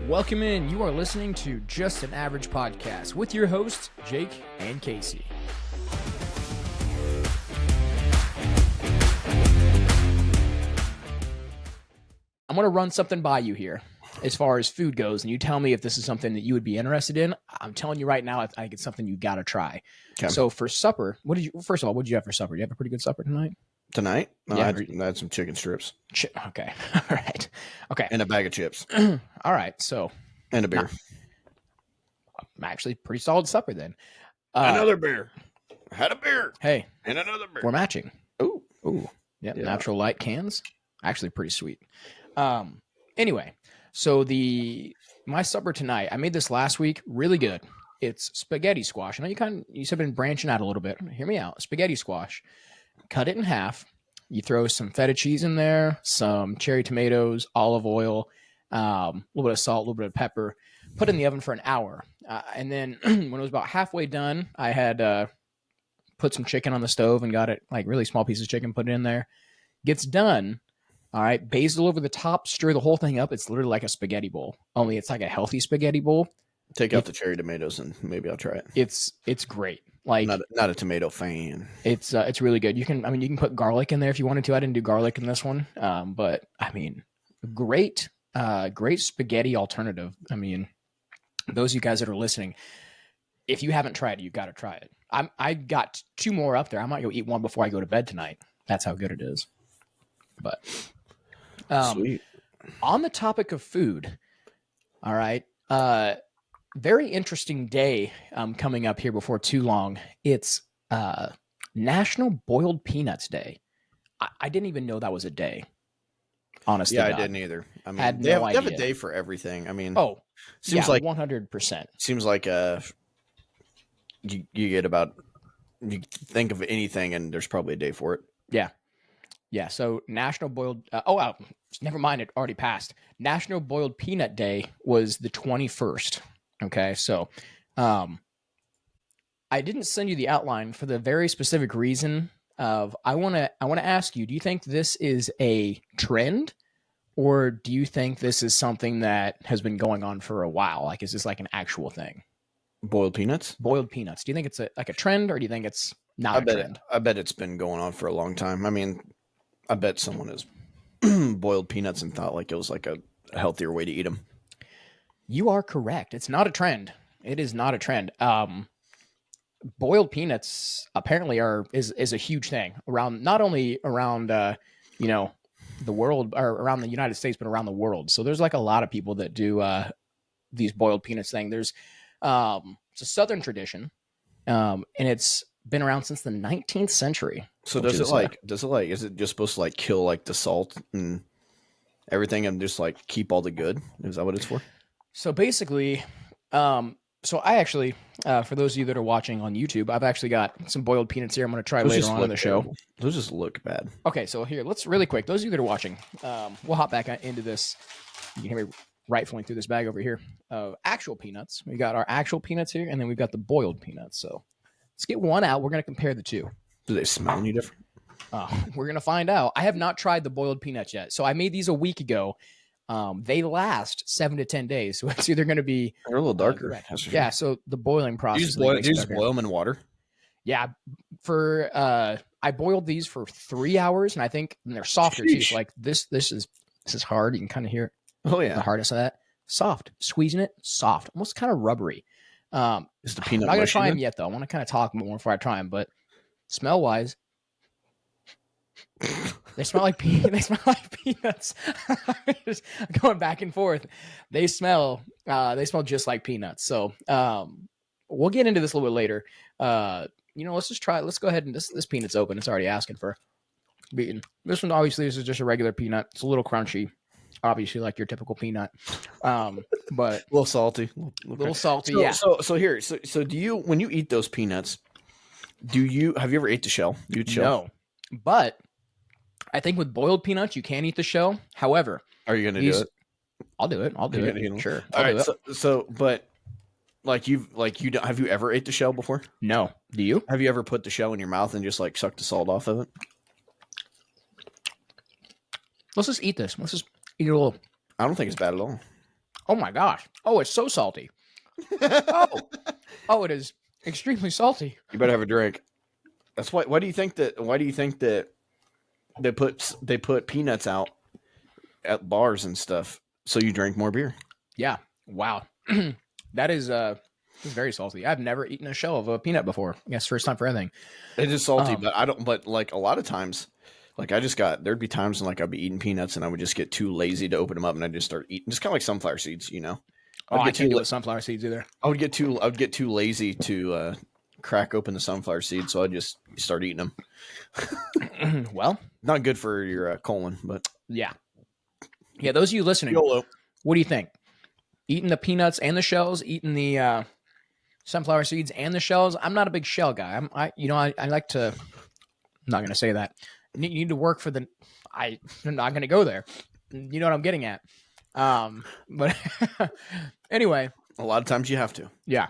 Welcome in. You are listening to Just an Average Podcast with your hosts, Jake and Casey. I'm going to run something by you here as far as food goes, and you tell me if this is something that you would be interested in. I'm telling you right now, I think it's something you got to try. Okay. So for supper, first of all, what did you have for supper? Do you have a pretty good supper tonight? Tonight? No, Yeah. I had some chicken strips. Okay. All right. Okay. And a bag of chips. All right. So. And a beer. Actually, pretty solid supper then. Another beer. I had a beer. Hey. And another beer. We're matching. Ooh. Yep. Yeah. Natural light cans. Actually pretty sweet. Anyway, so my supper tonight, I made this last week. Really good. It's spaghetti squash. I know you said been branching out a little bit. Hear me out. Spaghetti squash. Cut it in half. You throw some feta cheese in there, some cherry tomatoes, olive oil, a little bit of salt, a little bit of pepper. Put it in the oven for an hour. And then when it was about halfway done, I had put some chicken on the stove and got it, like really small pieces of chicken, put it in there. Gets done. All right. Basil over the top. Stir the whole thing up. It's literally like a spaghetti bowl. Only it's like a healthy spaghetti bowl. Take out the cherry tomatoes and maybe I'll try it. It's great. Like not a tomato fan. It's really good. You can put garlic in there if you wanted to. I didn't do garlic in this one. But I mean, great spaghetti alternative. I mean, those of you guys that are listening, if you haven't tried it, you got to try it. I got 2 more up there. I might go eat one before I go to bed tonight. That's how good it is. But Sweet. On the topic of food, all right. Very interesting day coming up here before too long. It's National Boiled Peanuts Day. I didn't even know that was a day. Honestly, yeah, I didn't either. I mean, they have a day for everything. I mean, seems like 100%. Seems like you get about, you think of anything and there's probably a day for it. Yeah. So National Boiled. Never mind. It already passed. National Boiled Peanut Day was the 21st. Okay, so I didn't send you the outline for the very specific reason of I want to ask you, do you think this is a trend or do you think this is something that has been going on for a while? Like, is this like an actual thing? Boiled peanuts? Boiled peanuts. Do you think it's like a trend or do you think it's not a trend? I bet it's been going on for a long time. I mean, I bet someone has boiled peanuts and thought like it was like a healthier way to eat them. You are correct. It's not a trend. It is not a trend. Boiled peanuts apparently is a huge thing around, not only around the world or around the United States, but around the world. So there's like a lot of people that do these boiled peanuts thing. There's it's a Southern tradition, and it's been around since the 19th century. So is it just supposed to like kill like the salt and everything and just like keep all the good? Is that what it's for? So basically, so I actually, for those of you that are watching on YouTube, I've actually got some boiled peanuts here. I'm going to try later on in the show. Those just look bad. Okay, so here, let's really quick. Those of you that are watching, we'll hop back into this. You can hear me rifling through this bag over here of actual peanuts. We got our actual peanuts here, and then we've got the boiled peanuts. So let's get one out. We're going to compare the two. Do they smell any different? We're going to find out. I have not tried the boiled peanuts yet. So I made these a week ago. They last 7 to 10 days, so it's either going to be they're a little darker. Yeah, so the boiling process. You just boil them in water. Yeah, for I boiled these for 3 hours, and I think they're softer too. So like this is hard. You can kind of hear. Oh yeah, the hardness of that. Soft, squeezing it, soft, almost kind of rubbery. Is the peanut? I'm not gonna try them yet though. I want to kind of talk more before I try them, but smell wise. They smell like peanuts. Just going back and forth. They smell just like peanuts. So we'll get into this a little bit later. Let's just try it. Let's go ahead and this peanut's open. It's already asking for beaten. This one, obviously, this is just a regular peanut. It's a little crunchy, obviously, like your typical peanut. But a little salty. Yeah. So do you, when you eat those peanuts, have you ever ate the shell? Do you eat shell? No, but I think with boiled peanuts, you can eat the shell. However, are you going to do it? I'll do it. Sure. All right. But have you ever ate the shell before? No. Do you? Have you ever put the shell in your mouth and just like suck the salt off of it? Let's just eat this. Let's just eat a little. I don't think it's bad at all. Oh my gosh. Oh, it's so salty. Oh, oh, it is extremely salty. You better have a drink. That's why. Why do you think that? Why do you think that they put peanuts out at bars and stuff so you drink more beer? Yeah. Wow. That is it's very salty. I've never eaten a shell of a peanut before. I guess first time for anything. It is salty, Um, but I don't. But like a lot of times, like there'd be times when like I'd be eating peanuts and I would just get too lazy to open them up and I just start eating, just kind of like sunflower seeds, you know. Oh, I get can't too do with sunflower seeds either. I would get too lazy to crack open the sunflower seeds, so I'd just start eating them. Well, Not good for your colon, but yeah. Yeah, those of you listening, YOLO. what do you think? Eating the peanuts and the shells, eating the sunflower seeds and the shells? I'm not a big shell guy. I like to. I'm not going to say that. You need to work for the. I'm not going to go there. You know what I'm getting at. But anyway, A lot of times you have to. yeah.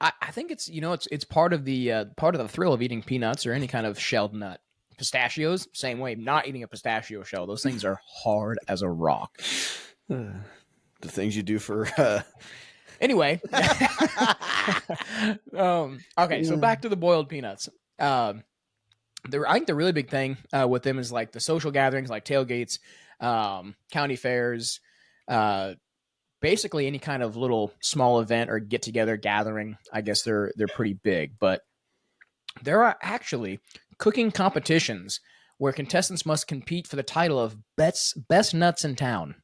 I think it's part of the thrill of eating peanuts or any kind of shelled nut. Pistachios, same way. Not eating a pistachio shell; those things are hard as a rock. The things you do for. Anyway, okay. So back to the boiled peanuts. I think the really big thing with them is like the social gatherings, like tailgates, county fairs, basically any kind of little small event or get together gathering. I guess they're pretty big, but there are actually cooking competitions where contestants must compete for the title of best nuts in town.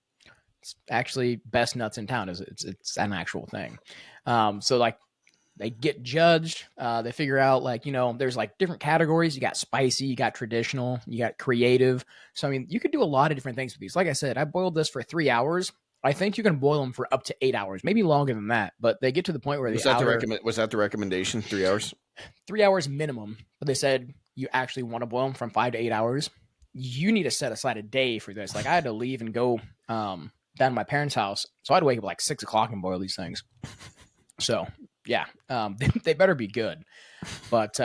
It's actually best nuts in town. It's an actual thing. So like they get judged. They figure out like, there's like different categories. You got spicy, you got traditional, you got creative. So, I mean, you could do a lot of different things with these. Like I said, I boiled this for 3 hours. I think you can boil them for up to 8 hours, maybe longer than that. But they get to the point where was that the recommendation? 3 hours? 3 hours minimum. But they said you actually want to boil them from 5 to 8 hours. You need to set aside a day for this. Like I had to leave and go down to my parents' house. So I had to wake up like 6 o'clock and boil these things. So yeah, they better be good. But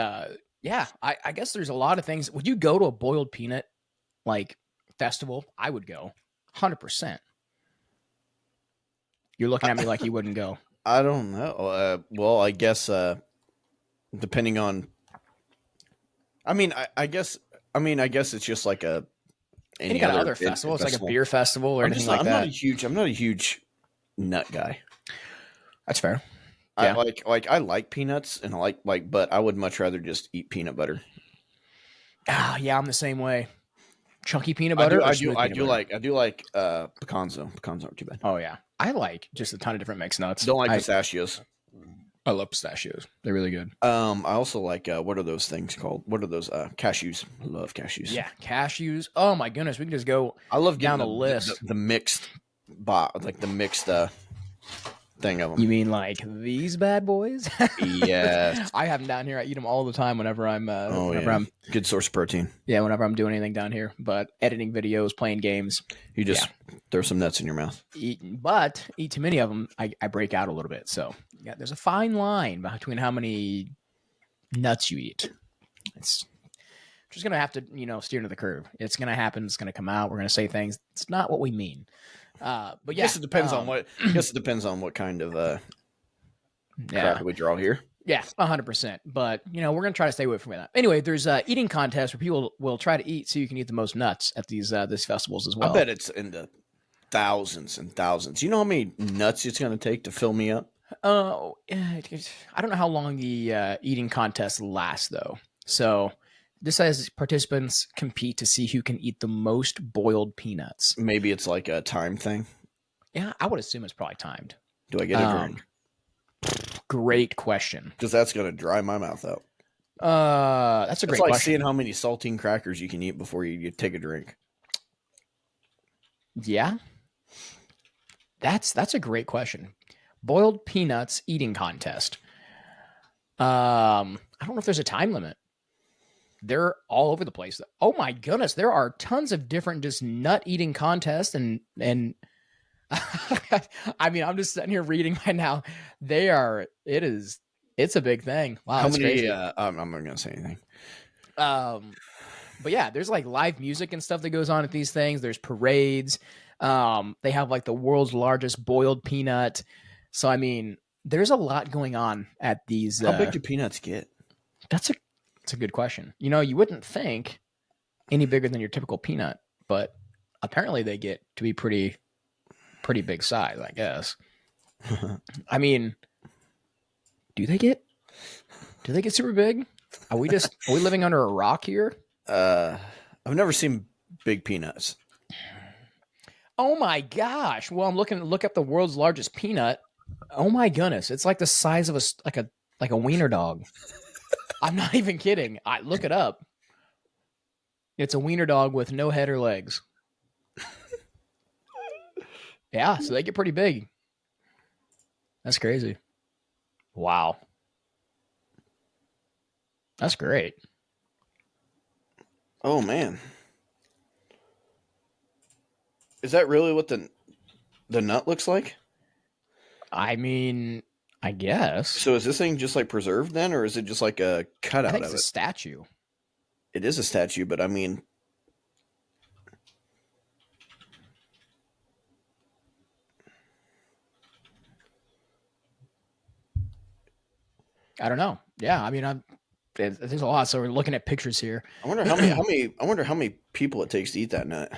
yeah, I guess there's a lot of things. Would you go to a boiled peanut like festival? I would go 100%. You're looking at me like you wouldn't go. I don't know. Well, I guess depending on. I mean, I guess it's just like any kind of other festival. It's like a beer festival or anything like that. I'm not a huge nut guy. That's fair. Yeah. I like peanuts and I like, but I would much rather just eat peanut butter. Yeah, I'm the same way. Chunky peanut butter. I do like pecans though. Pecans aren't too bad. Oh yeah, I like just a ton of different mixed nuts. Don't like pistachios. I love pistachios. They're really good. I also like what are those things called? What are those cashews? I love cashews. Yeah, cashews. Oh my goodness, we can just go. I love down the list. The mixed, like the mixed thing of them. You mean like these bad boys? Yes. I have them down here. I eat them all the time whenever I'm. I'm good source of protein. Yeah, whenever I'm doing anything down here, but editing videos, playing games. You just throw some nuts in your mouth. Eat too many of them, I break out a little bit. So yeah, there's a fine line between how many nuts you eat. It's just gonna have to steer to the curve. It's gonna happen. It's gonna come out. We're gonna say things. It's not what we mean. But yeah, I guess it depends on what. I guess it depends on what kind of crap we draw here. Yeah, 100%. But we're gonna try to stay away from that. Anyway, there's eating contests where people will try to eat so you can eat the most nuts at these festivals as well. I bet it's in the thousands and thousands. You know how many nuts it's gonna take to fill me up? I don't know how long the eating contest lasts though. So this says participants compete to see who can eat the most boiled peanuts. Maybe it's like a time thing. Yeah, I would assume it's probably timed. Do I get a drink? Great question. Because that's going to dry my mouth out. That's a great question. It's like seeing how many saltine crackers you can eat before you take a drink. Yeah. That's a great question. Boiled peanuts eating contest. I don't know if there's a time limit. They're all over the place. Oh my goodness, there are tons of different just nut eating contests and I mean, I'm just sitting here reading right now. It's a big thing. Wow. How many crazy. I'm not gonna say anything. But yeah, there's like live music and stuff that goes on at these things. There's parades. They have like the world's largest boiled peanut. So I mean, there's a lot going on at these. How big do peanuts get? That's a good question. You know, you wouldn't think any bigger than your typical peanut, but apparently they get to be pretty big size, I guess. I mean, do they get super big? Are we living under a rock here? I've never seen big peanuts. Oh my gosh. Well, look up the world's largest peanut. Oh my goodness. It's like the size of a wiener dog. I'm not even kidding. I look it up. It's a wiener dog with no head or legs. Yeah, so they get pretty big. That's crazy. Wow. That's great. Oh man. Is that really what the nut looks like? I mean, I guess. So is this thing just like preserved then, or is it just like a cutout I think of it's it? a statue. It is a statue, but I mean, I don't know. Yeah, I mean, there's a lot. So we're looking at pictures here. I wonder how many. I wonder how many people it takes to eat that nut.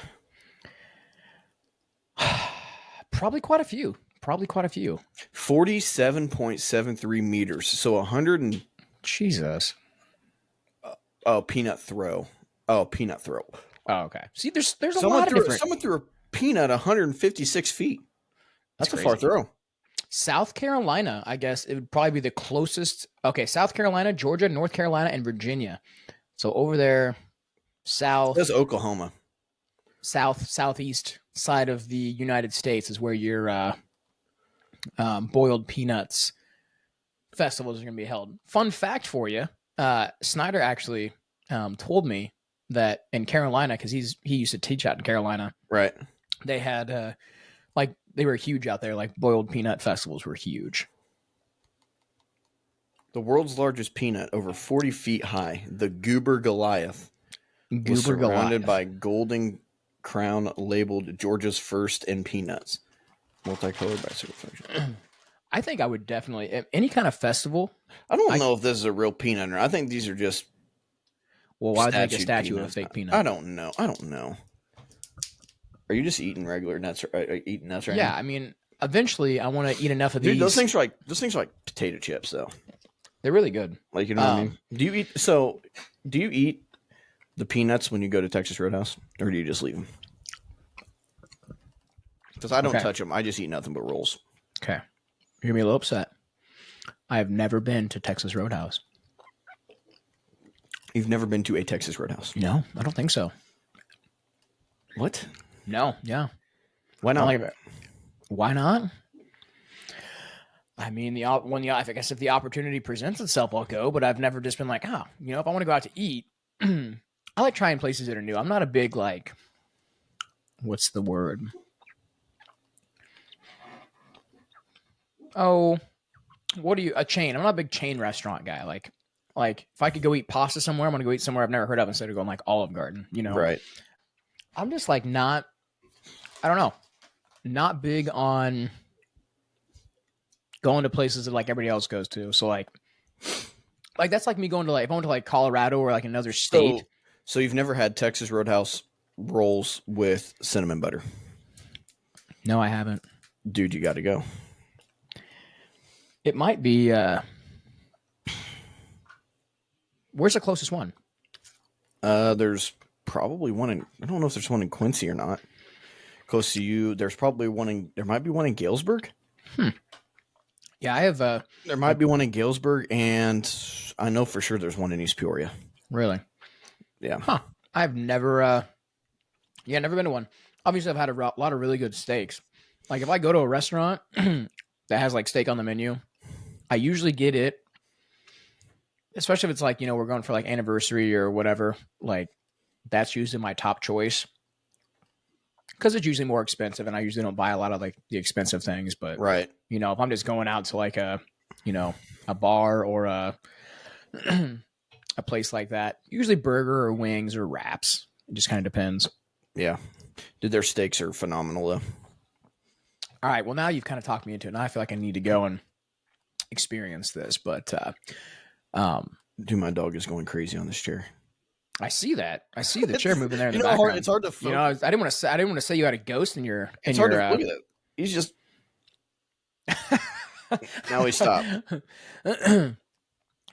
Probably quite a few. 47.73 meters. So 100 and Jesus. peanut throw. Oh, peanut throw. Oh, okay. See, there's a lot of different. Someone threw a peanut 156 feet. That's a far throw. South Carolina, I guess it would probably be the closest. Okay, South Carolina, Georgia, North Carolina, and Virginia. So over there, That's Oklahoma. southeast side of the United States is where your boiled peanuts festivals are going to be held. Fun fact for you: Snyder actually told me that in Carolina, because he used to teach out in Carolina, right? They had they were huge out there. Like boiled peanut festivals were huge. The world's largest peanut, over 40 feet high, the Goober Goliath, was surrounded by golden crown labeled Georgia's first in peanuts. Multicolored bicycle function. I think I would definitely any kind of festival. I don't know if this is a real peanut or I think these are just. Well, why would they make a statue of a fake peanut? I don't know. Are you just eating regular nuts? Eating nuts right now? Yeah, I mean, eventually I want to eat enough of these. Dude, those things are like potato chips, though. They're really good. Like, you know what I mean? Do you eat the peanuts when you go to Texas Roadhouse, or do you just leave them? Because I don't touch them. I just eat nothing but rolls. Okay, you're gonna be a little upset. I have never been to Texas Roadhouse. You've never been to a Texas Roadhouse? No, I don't think so. What? No, yeah. Why not? Why not? I mean, I guess if the opportunity presents itself, I'll go. But I've never just been like, if I want to go out to eat, I like trying places that are new. I'm not a big what's the word? Oh, a chain? I'm not a big chain restaurant guy. Like if I could go eat pasta somewhere, I'm gonna go eat somewhere I've never heard of instead of going like Olive Garden. Right. I'm just not. I don't know. Not big on going to places that everybody else goes to. So that's like me going to if I went to Colorado or another state. So you've never had Texas Roadhouse rolls with cinnamon butter? No, I haven't. Dude, you got to go. It might be. Where's the closest one? There's probably one in. I don't know if there's one in Quincy or not. Close to you, there's probably one there might be one in Galesburg. Yeah, I have. There might be one in Galesburg, and I know for sure there's one in East Peoria. Really? Yeah. Huh. I've never. Never been to one. Obviously, I've had a lot of really good steaks. Like if I go to a restaurant that has steak on the menu, I usually get it. Especially if it's we're going for anniversary or whatever. That's usually my top choice. Because it's usually more expensive, and I usually don't buy a lot of the expensive things. But right, if I'm just going out to a bar or a place like that, usually burger or wings or wraps. It just kind of depends. Yeah, Dude, their steaks are phenomenal though. All right. Well, now you've kind of talked me into it. Now I feel like I need to go and experience this. But dude, my dog is going crazy on this chair. I see that. I see the chair moving there in the background. background. It's hard to focus. You know, I didn't want to say you had a ghost in your. It's hard to look at it. He's just. Now he stopped.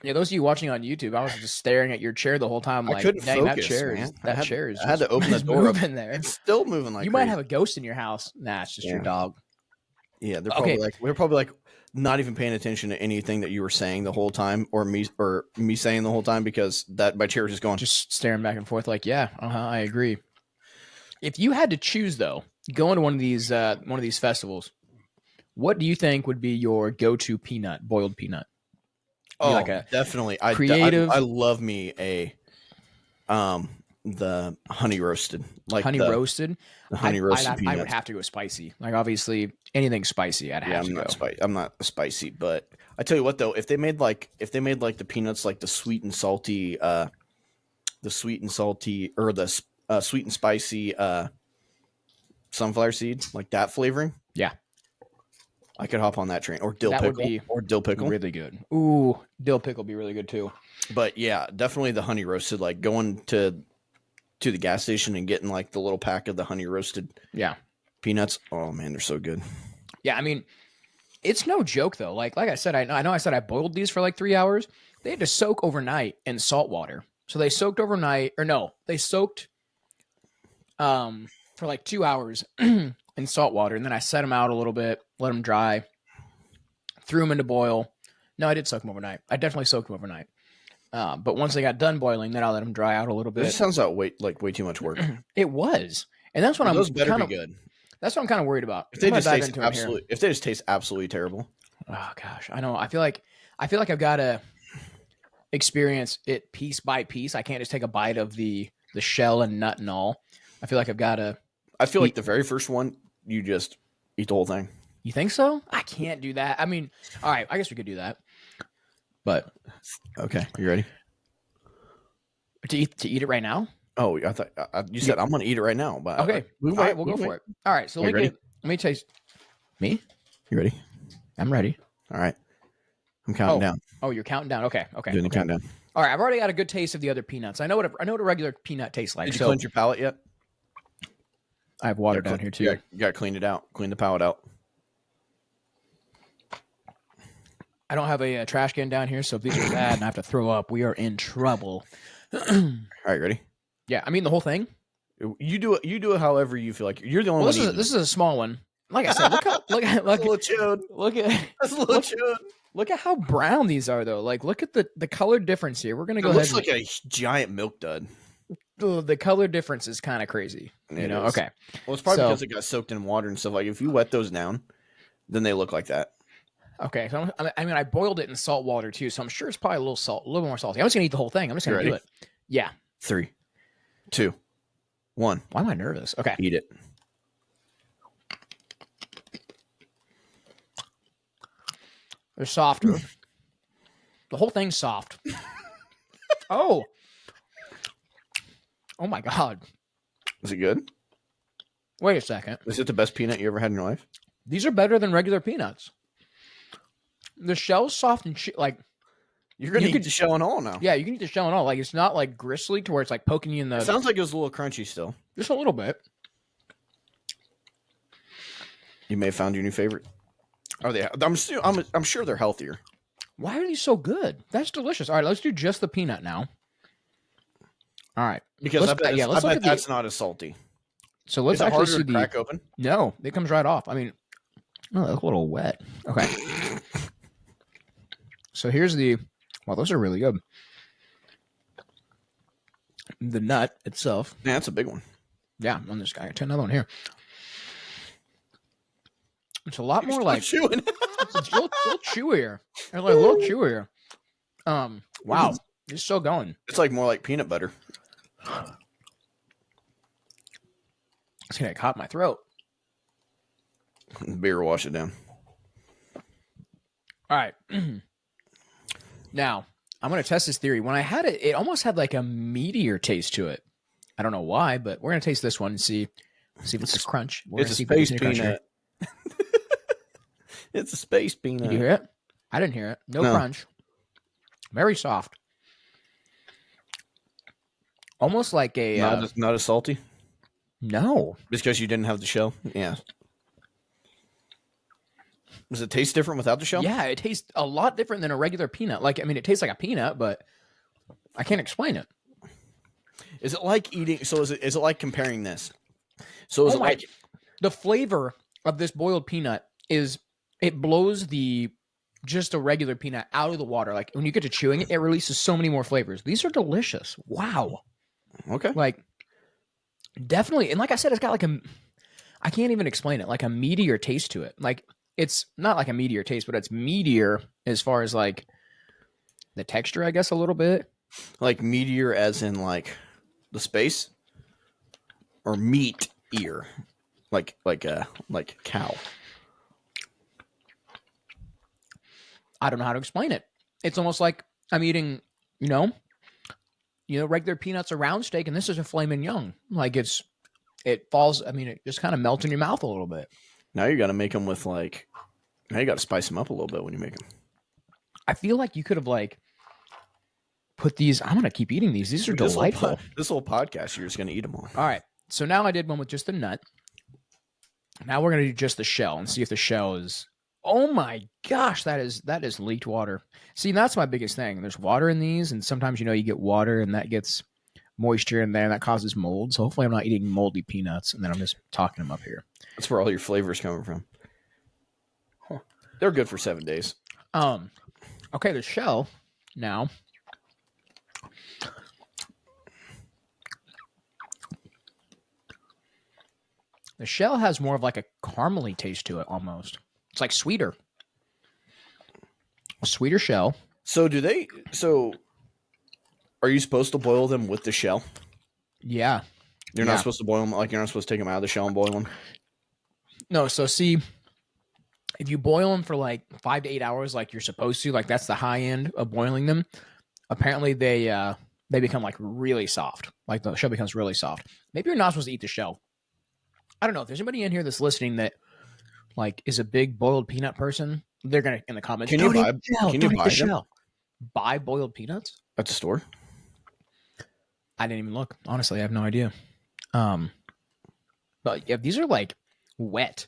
Yeah, those of you watching on YouTube, I was just staring at your chair the whole time. Like, I couldn't focus, that chair is. I had to open the door up. In there. It's still moving like you crazy. might have a ghost in your house. Nah, it's just your dog. Yeah, they're probably like not even paying attention to anything that you were saying the whole time, or me saying the whole time, because my chair was just going, just staring back and forth. Like, yeah, I agree. If you had to choose, though, going to one of these festivals, what do you think would be your go-to boiled peanut? Oh, like definitely. Creative. I love me the honey roasted, roasted. The honey roasted peanuts. I would have to go spicy. Like, obviously, anything spicy, I'd have to go. I'm not spicy, but I tell you what though, if they made like the peanuts like the sweet and salty, or the sweet and spicy sunflower seed, like that flavoring, yeah, I could hop on that train. Or dill pickle. Really good. Ooh, dill pickle would be really good too. But yeah, definitely the honey roasted. Like going to the gas station and getting like the little pack of the honey roasted peanuts. Oh man, they're so good. Yeah, I mean, it's no joke though. Like I said, I know I said I boiled these for like 3 hours. They had to soak overnight in salt water. So they soaked overnight, they soaked for like 2 hours in salt water, and then I set them out a little bit, let them dry, threw them into boil. No, I did soak them overnight. I definitely soaked them overnight. But once they got done boiling, then I let them dry out a little bit. This sounds way too much work. It was, and that's what those better be good. That's what I'm kind of worried about. If they just taste absolutely terrible. Oh gosh, I know. I feel like I've got to experience it piece by piece. I can't just take a bite of the shell and nut and all. I feel like I've got to. I feel like the very first one, you just eat the whole thing. You think so? I can't do that. I mean, all right, I guess we could do that. But okay, you ready to eat it right now? Oh, I thought you said I'm going to eat it right now. But okay, all right, we'll go for it. All right, so let me taste. Me? You ready? I'm ready. All right, I'm counting down. Oh, you're counting down. Okay. Doing the countdown. All right, I've already got a good taste of the other peanuts. I know what a regular peanut tastes like. Did you cleanse your palate yet? I have water down here too. You got to clean it out. Clean the palate out. I don't have a trash can down here, so if these are bad and I have to throw up, we are in trouble. All right, ready? Yeah, I mean the whole thing. You do it however you feel like. You're the only one. This is a small one. Like I said, look at that's a little chewed. Look at how brown these are though. Like look at the color difference here. We're gonna go. It looks like a giant milk dud. The color difference is kind of crazy. Okay. Well, it's probably because it got soaked in water and stuff. Like if you wet those down, then they look like that. Okay, so I boiled it in salt water too, so I'm sure it's probably a little more salty. I'm just gonna eat the whole thing. I'm just gonna do it. Yeah. 3, 2, 1. Why am I nervous? Okay. Eat it. They're softer. The whole thing's soft. Oh my god. Is it good? Wait a second. Is it the best peanut you ever had in your life? These are better than regular peanuts. The shell's soft and like you're gonna eat the shell and all now. Yeah, you can eat the shell and all. Like it's not like gristly to where it's like poking you in the. It sounds like it was a little crunchy still. Just a little bit. You may have found your new favorite. Are they? I'm sure they're healthier. Why are these so good? That's delicious. All right, let's do just the peanut now. All right, because I bet that's not as salty. So let's actually see the crack open. No, it comes right off. I mean, oh, that's a little wet. Okay. So here's well, those are really good. The nut itself. Yeah, that's a big one. Yeah, on this guy. I got another one here. It's a lot more like chewing. It's a little chewier. It's like a little chewier. Wow, it's still going. It's like more like peanut butter. It's gonna get caught in my throat. Beer wash it down. All right. Now, I'm going to test this theory. When I had it, it almost had like a meatier taste to it. I don't know why, but we're going to taste this one and see See if it's a crunch. It's a space peanut. It's a space peanut. Did you hear it? I didn't hear it. No crunch. Very soft. Almost like a... Not as salty? No. Just because you didn't have the shell? Yeah. Does it taste different without the shell? Yeah, it tastes a lot different than a regular peanut. Like, I mean, it tastes like a peanut, but I can't explain it. Is it like eating... So is it like comparing this? So is it like... The flavor of this boiled peanut is... It blows just a regular peanut out of the water. Like, when you get to chewing it, it releases so many more flavors. These are delicious. Wow. Okay. Like, definitely. And like I said, it's got like I can't even explain it. Like a meatier taste to it. Like, it's not like a meatier taste, but it's meatier as far as like the texture, I guess, a little bit. Like meatier as in like the space? Or meat ear? Like cow. I don't know how to explain it. It's almost like I'm eating, regular peanuts around steak, and this is a filet mignon. Like it falls. I mean, it just kind of melts in your mouth a little bit. Now you got to make them with now you got to spice them up a little bit when you make them. I feel like you could have put these. I'm gonna keep eating these. These are delightful. This whole podcast, you're just gonna eat them all. All right. So now I did one with just the nut. Now we're gonna do just the shell and see if the shell is. Oh my gosh, that is leaked water. See, that's my biggest thing. There's water in these, and sometimes you get water, and that gets moisture in there, and that causes mold. So hopefully I'm not eating moldy peanuts, and then I'm just talking them up here. That's where all your flavors coming from. Huh. They're good for 7 days. Okay, the shell now. The shell has more of like a caramely taste to it almost. It's like sweeter. A sweeter shell. So are you supposed to boil them with the shell? Yeah. You're not supposed to boil them, like you're not supposed to take them out of the shell and boil them? No, so see, if you boil them for like 5 to 8 hours like you're supposed to, like that's the high end of boiling them, apparently they become like really soft. Like the shell becomes really soft. Maybe you're not supposed to eat the shell. I don't know. If there's anybody in here that's listening that like is a big boiled peanut person, they're gonna in the comments. Can you buy the shell? Buy boiled peanuts at the store? I didn't even look. Honestly, I have no idea. But yeah, these are like wet.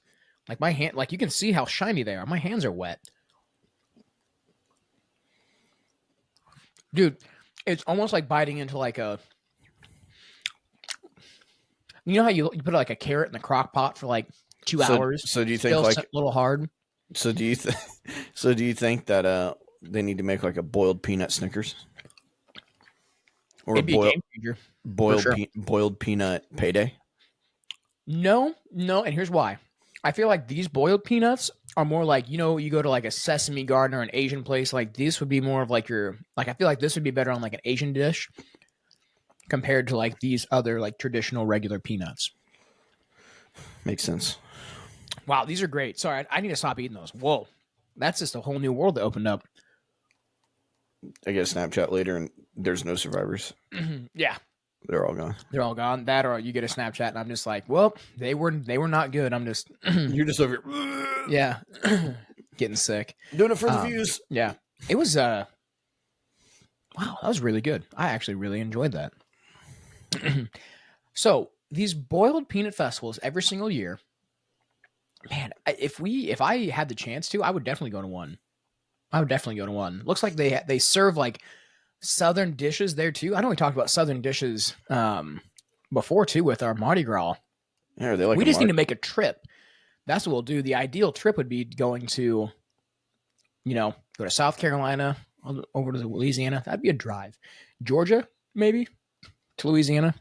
Like my hand, like you can see how shiny they are. My hands are wet. Dude, it's almost like biting into like a. You know how you put like a carrot in the crock pot for like 2 hours? So do you think like a little hard? So do you think that they need to make like a boiled peanut Snickers? Or it'd be a game changer. Boiled peanut payday? No, and here's why. I feel like these boiled peanuts are more like, you go to like a Sesame Garden or an Asian place, like this would be more of like I feel like this would be better on like an Asian dish compared to like these other like traditional regular peanuts. Makes sense. Wow, these are great. Sorry, I need to stop eating those. Whoa, that's just a whole new world that opened up. I get a Snapchat later and there's no survivors. Yeah. They're all gone. They're all gone. That or you get a Snapchat and I'm just like, well, they were not good. I'm just You're just over here. Yeah. Getting sick. Doing it for the views. Yeah. It was wow, that was really good. I actually really enjoyed that. So these boiled peanut festivals every single year, man, if I had the chance to, I would definitely go to one. Looks like they serve like Southern dishes there too. I know we talked about Southern dishes before too with our Mardi Gras. Yeah, they like we just need to make a trip. That's what we'll do. The ideal trip would be going to, go to South Carolina, over to Louisiana. That'd be a drive. Georgia, maybe, to Louisiana.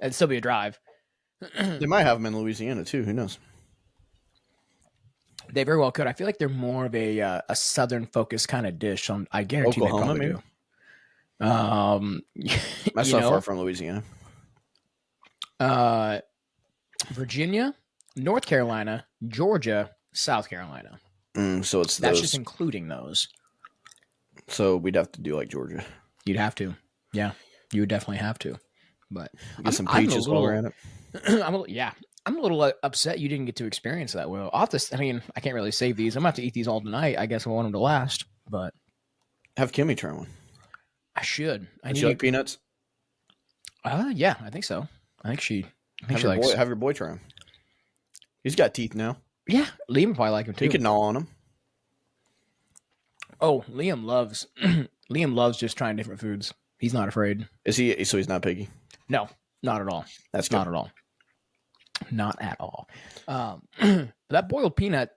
It'd still be a drive. They might have them in Louisiana too. Who knows? They very well could. I feel like they're more of a Southern focused kind of dish. So I guarantee Oklahoma, they probably do. That's not far from Louisiana. Virginia, North Carolina, Georgia, South Carolina. So it's that's just including those. So we'd have to do like Georgia. You'd have to. Yeah, you would definitely have to. But get some peaches while we're at it. I'm a little upset you didn't get to experience that. Well, I can't really save these. I'm gonna have to eat these all tonight. I guess I want them to last, but have Kimmy try one. I should. Does she like peanuts? Yeah, I think so. I think she have your boy try them. He's got teeth now. Yeah, Liam would probably like him too. You can gnaw on them. Oh, Liam loves just trying different foods. He's not afraid. Is he? So he's not picky? No, not at all. That's good. Not at all. Not at all. That boiled peanut,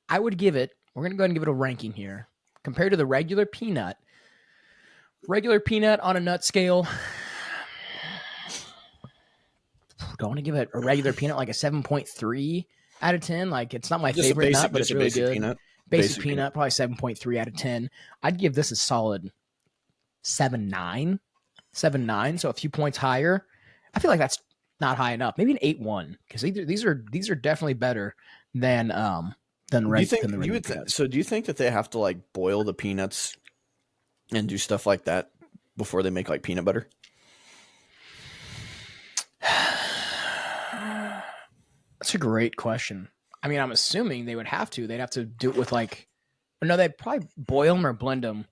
I would give it, we're going to go ahead and give it a ranking here. Compared to the regular peanut on a nut scale, do I want to give it a regular peanut like a 7.3 out of 10? Like, it's not my favorite nut, but it's really good. Peanut. Basic peanut, probably 7.3 out of 10. I'd give this a solid 7.9. 7.9, so a few points higher. I feel like that's not high enough. Maybe an 8.1, because these are definitely better than regular peanuts. So do you think that they have to like boil the peanuts and do stuff like that before they make like peanut butter? That's a great question. I mean, I'm assuming they would have to. They'd have to do it with like, no, they'd probably boil them or blend them.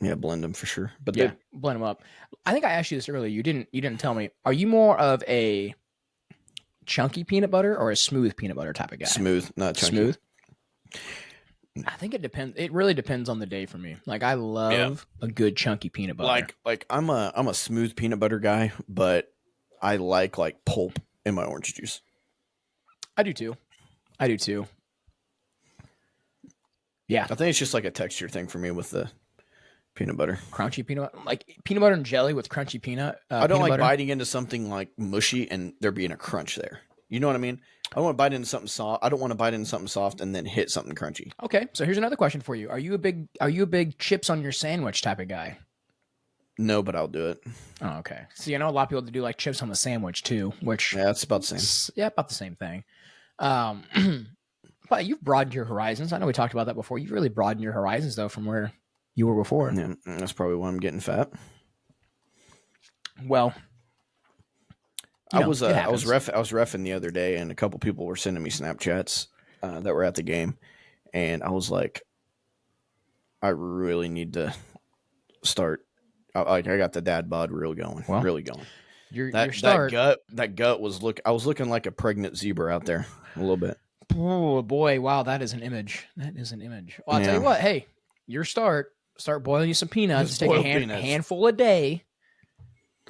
Yeah, blend them for sure. But yeah, blend them up. I think I asked you this earlier. You didn't tell me. Are you more of a chunky peanut butter or a smooth peanut butter type of guy? Smooth, not chunky. Smooth. I think it depends. It really depends on the day for me. Like, I love a good chunky peanut butter. Like I'm a smooth peanut butter guy, but I like pulp in my orange juice. I do too. Yeah, I think it's just like a texture thing for me with the peanut butter. Crunchy peanut butter, like peanut butter and jelly with crunchy peanut. I don't like biting into something like mushy and there being a crunch there. You know what I mean? I don't want to bite into something soft. I don't want to bite into something soft and then hit something crunchy. Okay, so here's another question for you. Are you a big chips on your sandwich type of guy? No, but I'll do it. Oh, okay. So a lot of people do like chips on the sandwich too, which it's about the same. Yeah, about the same thing. But you've broadened your horizons. I know we talked about that before. You've really broadened your horizons though from where you were before. Yeah, that's probably why I'm getting fat. Well, I was reffing the other day, and a couple people were sending me Snapchats that were at the game, and I was like, I really need to start. I got the dad bod really going. That gut was I was looking like a pregnant zebra out there a little bit. Oh boy, wow, that is an image. Well, I'll tell you what. Hey, your start boiling you some peanuts. Just take a handful a day.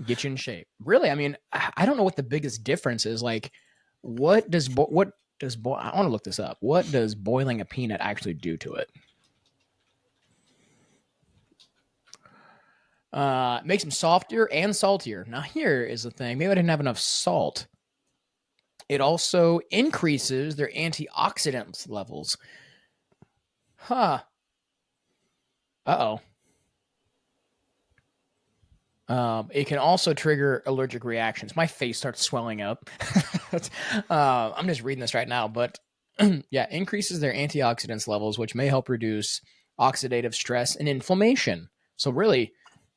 Get you in shape. Really, I mean, I don't know what the biggest difference is. Like, I want to look this up. What does boiling a peanut actually do to it? Makes them softer and saltier. Now, here is the thing. Maybe I didn't have enough salt. It also increases their antioxidant levels. Huh. Uh-oh. It can also trigger allergic reactions. My face starts swelling up. I'm just reading this right now, but yeah, increases their antioxidants levels, which may help reduce oxidative stress and inflammation. So really,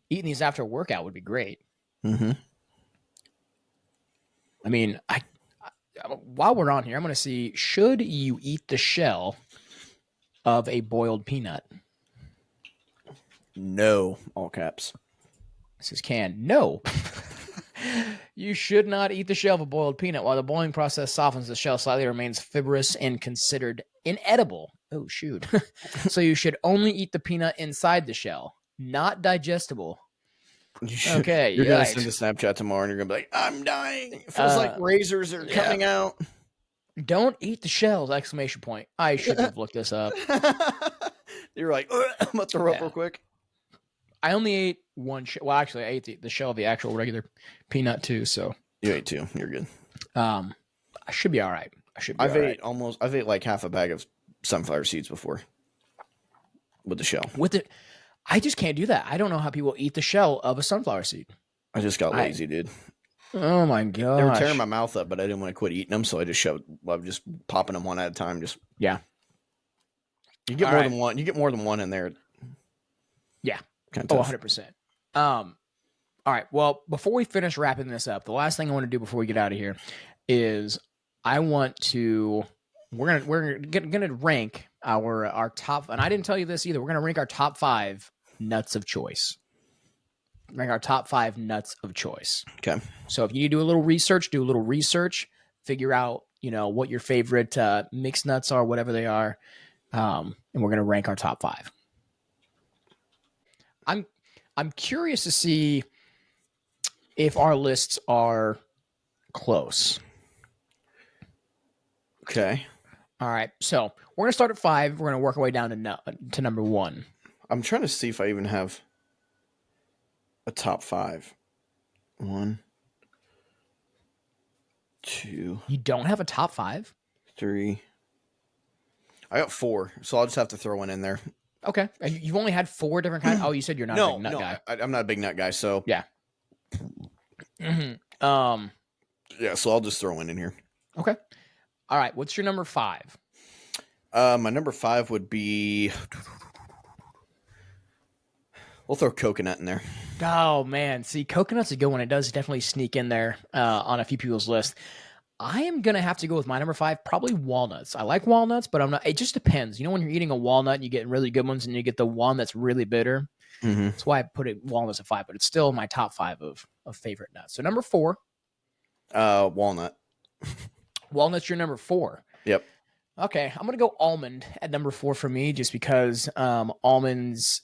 eating these after a workout would be great. Mm-hmm. I mean, while we're on here, I'm going to see, should you eat the shell of a boiled peanut? No, all caps. This is canned. No. You should not eat the shell of a boiled peanut. While the boiling process softens the shell slightly, it remains fibrous and considered inedible. Oh, shoot. So you should only eat the peanut inside the shell. Not digestible. Okay, you're gonna send a Snapchat tomorrow, and you're gonna be like, "I'm dying. It feels like razors are coming out." Don't eat the shells! Exclamation point! I should have looked this up. You're like, I'm gonna throw up real quick. I only ate one. Well, actually, I ate the shell of the actual regular peanut too. So you ate two. You're good. I should be all right. I've ate like half a bag of sunflower seeds before with the shell. I just can't do that. I don't know how people eat the shell of a sunflower seed. I just got lazy, dude. Oh my god! They were tearing my mouth up, but I didn't want to quit eating them, so I just I'm just popping them one at a time. Yeah. You get more than one. You get more than one in there. Yeah. 100%. All right. Well, before we finish wrapping this up, the last thing I want to do before we get out of here is I want to we're gonna rank our top, and I didn't tell you this either. We're gonna rank our top 5 nuts of choice. Rank our top 5 nuts of choice. Okay. So if you need to do a little research, do a little research, figure out what your favorite mixed nuts are, whatever they are, and we're gonna rank our top 5. I'm curious to see if our lists are close. Okay. All right. So we're going to start at 5. We're going to work our way down to number 1. I'm trying to see if I even have a top 5. 1, 2. You don't have a top 5? 3. I got 4, so I'll just have to throw one in there. Okay. You've only had 4 different kinds. Oh, you said you're not a big nut guy. I'm not a big nut guy, so yeah. Yeah, so I'll just throw one in here. Okay. All right. What's your number 5? My number 5 would be. We'll throw coconut in there. Oh man, see, coconut's a good one. It does definitely sneak in there on a few people's list. I am gonna have to go with my number 5, probably walnuts. I like walnuts, but I'm not. It just depends. When you're eating a walnut, and you get really good ones, and you get the one that's really bitter. Mm-hmm. That's why I put walnuts at 5, but it's still my top 5 of favorite nuts. So number 4, walnut. Walnut's your number 4. Yep. Okay, I'm gonna go almond at number 4 for me, just because almonds.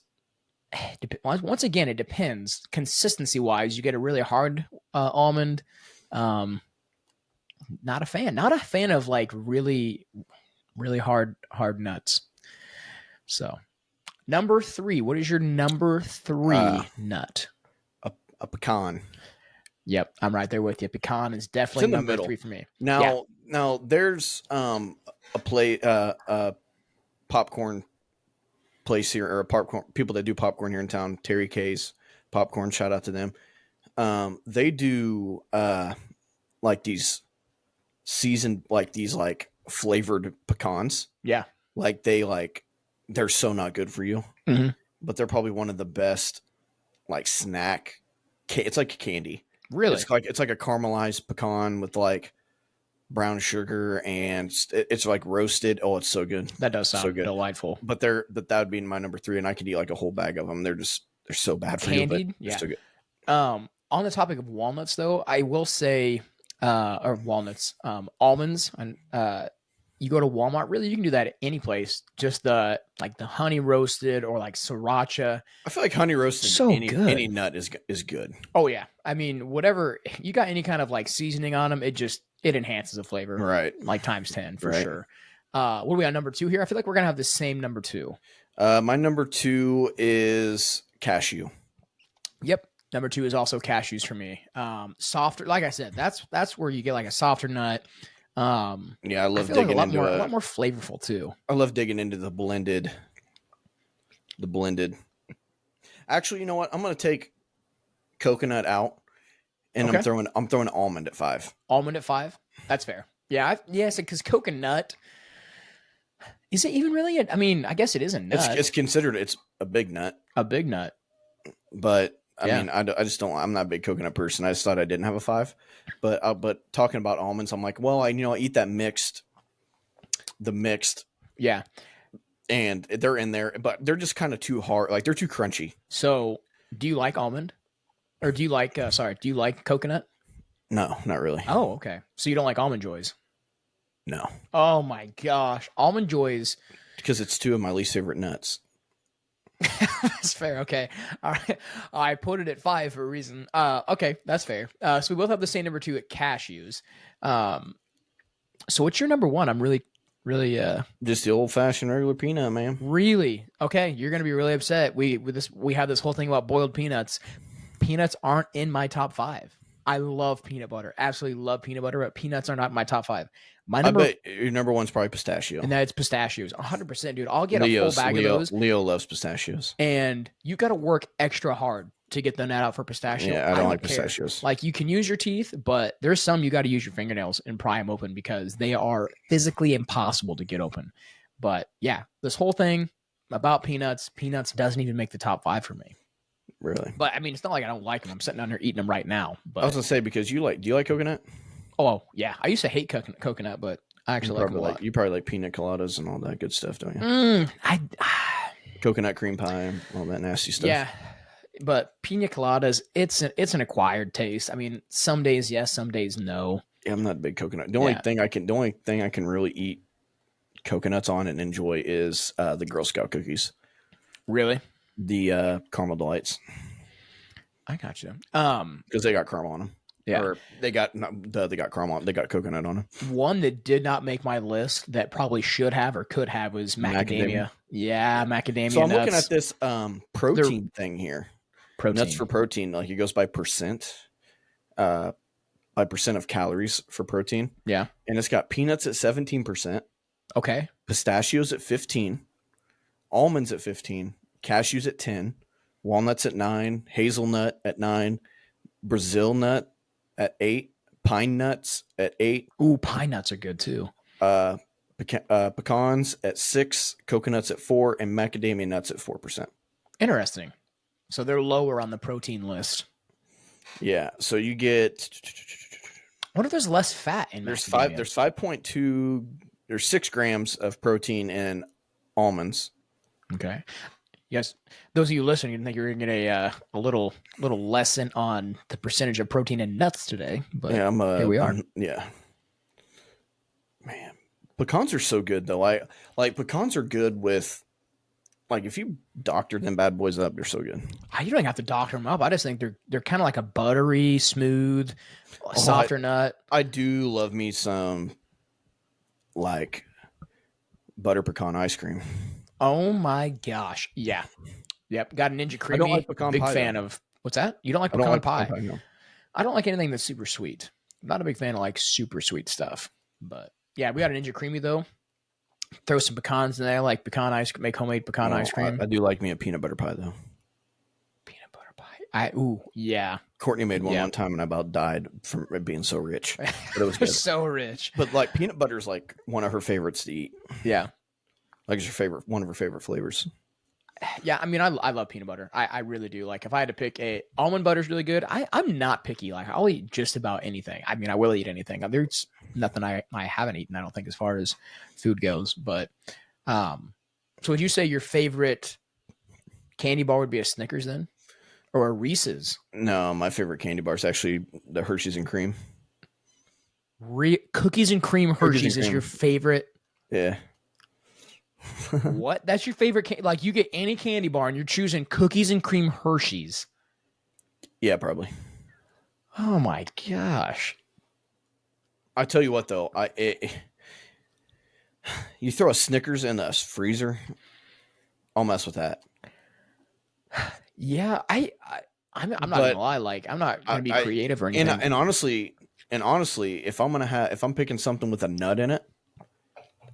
Once again, it depends. Consistency wise, you get a really hard almond. Not a fan of like really, really hard nuts. So, number 3. What is your number 3 nut? A pecan. Yep, I'm right there with you. Pecan is definitely number 3 for me. Now there's a popcorn place here, or a popcorn people that do popcorn here in town. Terry K's Popcorn. Shout out to them. They do like these seasoned, like these like flavored pecans. Yeah, like they're so not good for you, but they're probably one of the best like snack. It's like candy. Really? It's like a caramelized pecan with like brown sugar, and it's like roasted. Oh, it's so good. That does sound so good. Delightful. But that would be my number 3, and I could eat like a whole bag of them. They're so bad for Candied? you, but they're so good. On the topic of walnuts, though, I will say, or walnuts, almonds, and you go to Walmart. Really, you can do that at any place. Just the honey roasted or like sriracha. I feel like honey roasted, so good. Any nut is good. Oh yeah, I mean, whatever you got, any kind of like seasoning on them, it enhances the flavor, right? Like times 10 for sure. What do we got? Number 2 here. I feel like we're gonna have the same number 2. My number 2 is cashew. Yep. Number 2 is also cashews for me. Softer, like I said, that's where you get like a softer nut. Yeah, I love digging like into a lot more flavorful too. I love digging into the blended. Actually, you know what? I'm gonna take coconut out, and okay. I'm throwing almond at 5. Almond at 5. That's fair. Yeah, because coconut. Is it even really? I mean, I guess it is a nut. It's considered. It's a big nut. A big nut. But I mean, I just don't. I'm not a big coconut person. I just thought I didn't have a 5. But talking about almonds, I'm like, well, I eat that mixed. The mixed. Yeah. And they're in there, but they're just kind of too hard. Like they're too crunchy. So, do you like almond, or do you like? Do you like coconut? No, not really. Oh, okay. So you don't like Almond Joys? No. Oh my gosh, Almond Joys. Because it's 2 of my least favorite nuts. That's fair. Okay. All right. I put it at 5 for a reason. Okay, that's fair. So we both have the same number 2 at cashews. So what's your number 1? I'm really just the old fashioned regular peanut, man. Really? Okay, you're gonna be really upset. We have this whole thing about boiled peanuts. Peanuts aren't in my top 5. I love peanut butter. Absolutely love peanut butter, but peanuts are not in my top 5. I bet your number 1's probably pistachio. And that's pistachios. 100%, dude. I'll get a full bag of those. Leo loves pistachios. And you got to work extra hard to get the net out for pistachio. Yeah, I don't like pistachios. Like, you can use your teeth, but there's some you got to use your fingernails and pry them open because they are physically impossible to get open. But yeah, this whole thing about peanuts doesn't even make the top 5 for me. Really? But I mean, it's not like I don't like them. I'm sitting down here eating them right now. But I was gonna say, because do you like coconut? oh yeah, I used to hate coconut, but I actually like them a lot. You probably like pina coladas and all that good stuff, don't you? Coconut cream pie, all that nasty stuff. Yeah, but pina coladas, it's an acquired taste. I mean, some days yes, some days no. Yeah, I'm not a big coconut. The only thing I can really eat coconuts on and enjoy is the Girl Scout cookies. Really? The caramel delights. I got you. Because they got caramel on them. Yeah, or they got caramel. They got coconut on them. One that did not make my list that probably should have or could have was macadamia. Yeah, macadamia. So I'm nuts. looking at this protein thing here. Protein. Nuts for protein. Like it goes by percent. By percent of calories for protein. Yeah. And it's got peanuts at 17%. Okay. Pistachios at 15. Almonds at 15. Cashews at 10. Walnuts at 9. Hazelnut at 9. Brazil nut at 8. Pine nuts at 8. Ooh, pine nuts are good too. Pecans at 6. Coconuts at 4. And macadamia nuts at 4%. Interesting. So they're lower on the protein list. Yeah. So you get... What if there's less fat in macadamia? There's 5.2. There's 6 grams of protein in almonds. Okay. Yes. Those of you listening, you think you're going to get a little lesson on the percentage of protein in nuts today, but yeah, here we are. Yeah. Man, pecans are so good though. Pecans are good with, like, if you doctor them bad boys up, they're so good. You don't have to doctor them up. I just think they're kind of like a buttery, smooth, softer nut. I do love me some like butter pecan ice cream. Oh my gosh. Yeah. Yep. Got a Ninja Creamy. I don't like pecan big pie, fan though. of what's that? You don't like pecan pie? No. I don't like anything that's super sweet. I'm not a big fan of like super sweet stuff. But yeah, we got a Ninja Creamy though. Throw some pecans in there, like pecan ice cream, make homemade pecan ice cream. I do like me a peanut butter pie though. Peanut butter pie. Yeah. Courtney made one time and I about died from it being so rich. But it was good. So rich. But like peanut butter is like one of her favorites to eat. Yeah. Like it's one of her favorite flavors. Yeah, I mean, I love peanut butter. I really do. Like if I had to pick almond butter is really good. I'm not picky. Like I'll eat just about anything. I mean, I will eat anything. There's nothing I haven't eaten, I don't think, as far as food goes. But so would you say your favorite candy bar would be a Snickers then? Or a Reese's? No, my favorite candy bar is actually the Hershey's and Cream. Cookies and cream Hershey's is your favorite? Yeah. What? That's your favorite? Like you get any candy bar and you're choosing cookies and cream Hershey's? Yeah, probably. Oh my gosh! I tell you what, though, you throw a Snickers in a freezer, I'll mess with that. Yeah, I'm not gonna lie. Like I'm not gonna be creative or anything. And honestly, if I'm picking something with a nut in it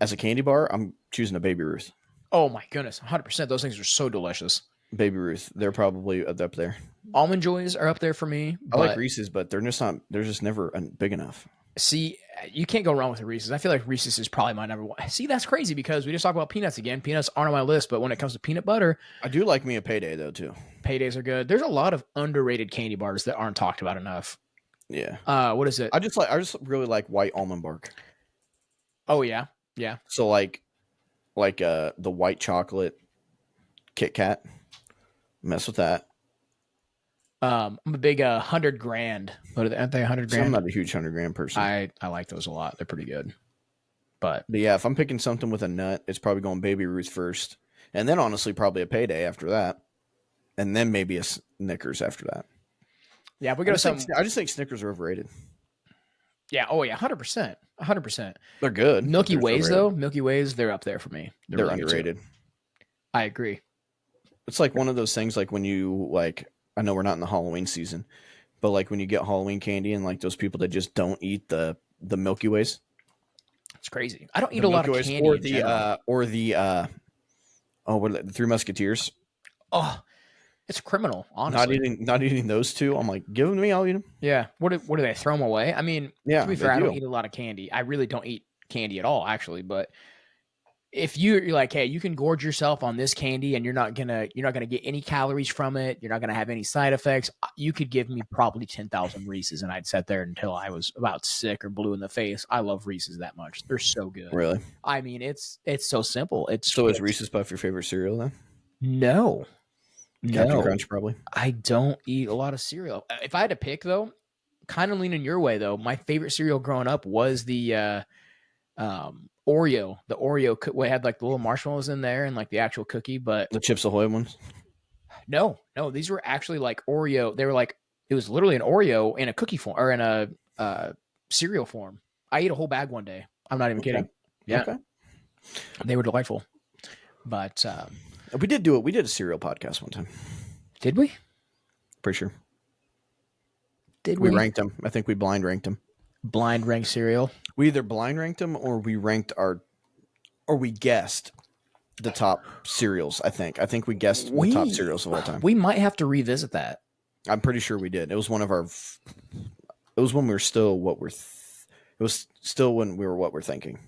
as a candy bar, I'm choosing a Baby Ruth. Oh my goodness, 100%. Those things are so delicious. Baby Ruth, they're probably up there. Almond Joys are up there for me. I like Reese's, but they're just never big enough. See, you can't go wrong with the Reese's. I feel like Reese's is probably my number one. See, that's crazy because we just talked about peanuts again. Peanuts aren't on my list, but when it comes to peanut butter, I do like me a Payday though too. Paydays are good. There's a lot of underrated candy bars that aren't talked about enough. Yeah. What is it? I just really like white almond bark. Oh yeah. Yeah. So like the white chocolate Kit Kat. Mess with that. I'm a big 100 grand. What are they? Aren't they 100 grand? I'm not a huge 100 grand person. I like those a lot. They're pretty good. But yeah, if I'm picking something with a nut, it's probably going Baby Ruth first, and then honestly probably a Payday after that, and then maybe a Snickers after that. Yeah, if we go to some. I just think Snickers are overrated. Yeah. Oh yeah. 100%. 100%. They're good. Milky Ways though. Milky Ways, they're up there for me. They're really underrated. I agree. It's like one of those things. Like when you like. I know we're not in the Halloween season, but like when you get Halloween candy and like those people that just don't eat the Milky Ways. It's crazy. I don't eat a lot of candy or the the Three Musketeers. Oh, it's criminal, honestly. Not eating those two. I'm like, give them to me, I'll eat them. Yeah. What do they throw them away? I mean, yeah, to be fair, I don't eat a lot of candy. I really don't eat candy at all, actually, but if you're like, hey, you can gorge yourself on this candy and you're not gonna get any calories from it, you're not gonna have any side effects, you could give me probably 10,000 Reese's and I'd sit there until I was about sick or blue in the face. I love Reese's that much. They're so good. Really? I mean, it's so simple. Is Reese's Puff your favorite cereal then? No. Captain Crunch, probably. I don't eat a lot of cereal. If I had to pick, though, kind of leaning your way, though, my favorite cereal growing up was the Oreo. The Oreo had like the little marshmallows in there and like the actual cookie, but the Chips Ahoy ones. No, these were actually like Oreo. They were like, it was literally an Oreo in a cookie form or in a cereal form. I ate a whole bag one day. I'm not even kidding. Yeah, okay. They were delightful. But we did do it. We did a cereal podcast one time. Did we? Pretty sure. Did we? We ranked them. I think we blind ranked them. Blind ranked cereal. We either blind ranked them or we ranked or we guessed the top cereals. I think we guessed the top cereals of all time. We might have to revisit that. I'm pretty sure we did. It was one of our. It was when we were still what we're. It was still when we were what we're thinking.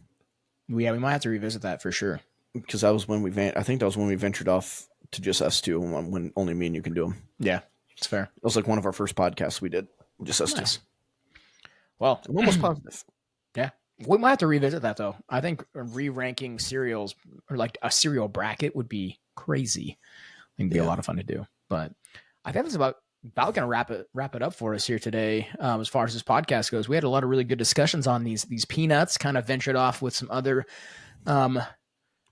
Yeah, we might have to revisit that for sure. Because that was when I think that was when we ventured off to just us two, when only me and you can do them. Yeah, it's fair. It was like one of our first podcasts we did, just us two. Well, I'm almost positive. Yeah, we might have to revisit that though. I think re-ranking cereals or like a cereal bracket would be crazy. I think it'd be a lot of fun to do. But I think that's about going to wrap it up for us here today. As far as this podcast goes, we had a lot of really good discussions on these peanuts. Kind of ventured off with some other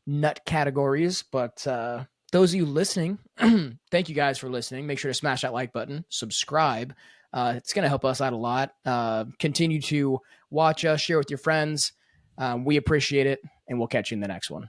nut categories, but those of you listening, thank you guys for listening. Make sure to smash that like button, subscribe. It's going to help us out a lot. Continue to watch us, share with your friends. We appreciate it, and we'll catch you in the next one.